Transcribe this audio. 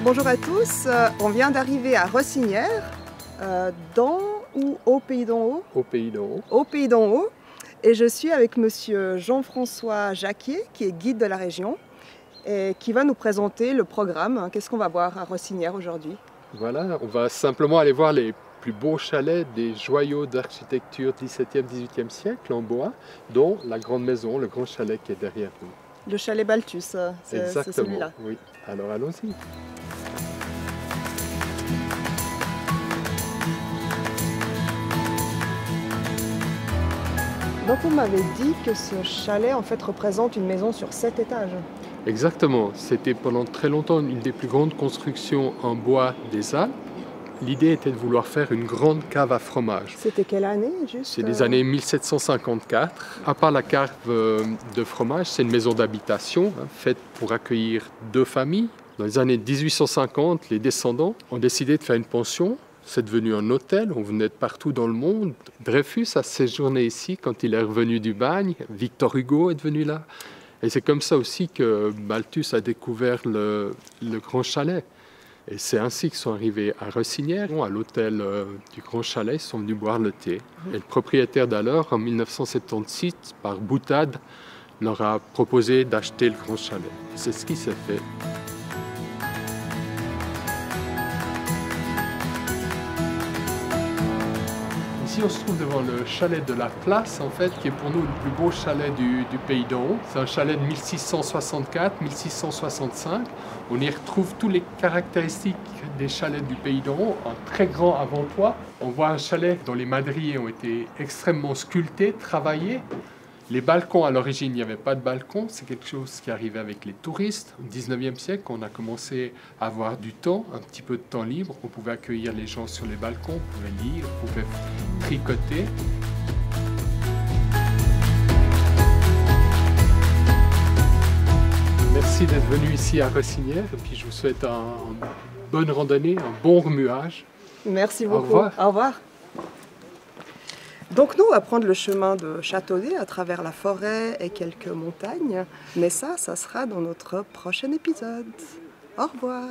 Bonjour à tous, on vient d'arriver à Rossinière, dans ou au Pays d'en Haut? Au Pays d'en Haut. Au Pays d'en Haut. Et je suis avec monsieur Jean-François Jacquier, qui est guide de la région, et qui va nous présenter le programme. Qu'est-ce qu'on va voir à Rossinière aujourd'hui? Voilà, on va simplement aller voir les plus beaux chalets des joyaux d'architecture 17e, 18e siècle en bois, dont la grande maison, le grand chalet qui est derrière nous. Le chalet Balthus, c'est celui-là. Oui. Alors allons-y. Donc vous m'avez dit que ce chalet en fait représente une maison sur 7 étages. Exactement, c'était pendant très longtemps une des plus grandes constructions en bois des Alpes. L'idée était de vouloir faire une grande cave à fromage. C'était quelle année juste? C'est les années 1754. À part la cave de fromage, c'est une maison d'habitation faite pour accueillir 2 familles. Dans les années 1850, les descendants ont décidé de faire une pension. C'est devenu un hôtel, on venait de partout dans le monde. Dreyfus a séjourné ici quand il est revenu du bagne. Victor Hugo est venu là. Et c'est comme ça aussi que Balthus a découvert le Grand Chalet. Et c'est ainsi qu'ils sont arrivés à Rossinière, à l'hôtel du Grand Chalet, ils sont venus boire le thé. Et le propriétaire d'alors, en 1976, par boutade, leur a proposé d'acheter le Grand Chalet. C'est ce qui s'est fait. Ici, on se trouve devant le chalet de la Place, en fait, qui est pour nous le plus beau chalet du Pays d'en Haut. C'est un chalet de 1664-1665. On y retrouve toutes les caractéristiques des chalets du Pays d'en Haut. Un très grand avant-toit. On voit un chalet dont les madriers ont été extrêmement sculptés, travaillés. Les balcons, à l'origine, il n'y avait pas de balcon. C'est quelque chose qui arrivait avec les touristes. Au 19e siècle, on a commencé à avoir du temps, un petit peu de temps libre. On pouvait accueillir les gens sur les balcons, on pouvait lire, on pouvait tricoter. Merci d'être venu ici à Rossinière. Et puis je vous souhaite une bonne randonnée, un bon remuage. Merci beaucoup. Au revoir. Au revoir. Donc nous, on va prendre le chemin de Châteaudet à travers la forêt et quelques montagnes. Mais ça sera dans notre prochain épisode. Au revoir.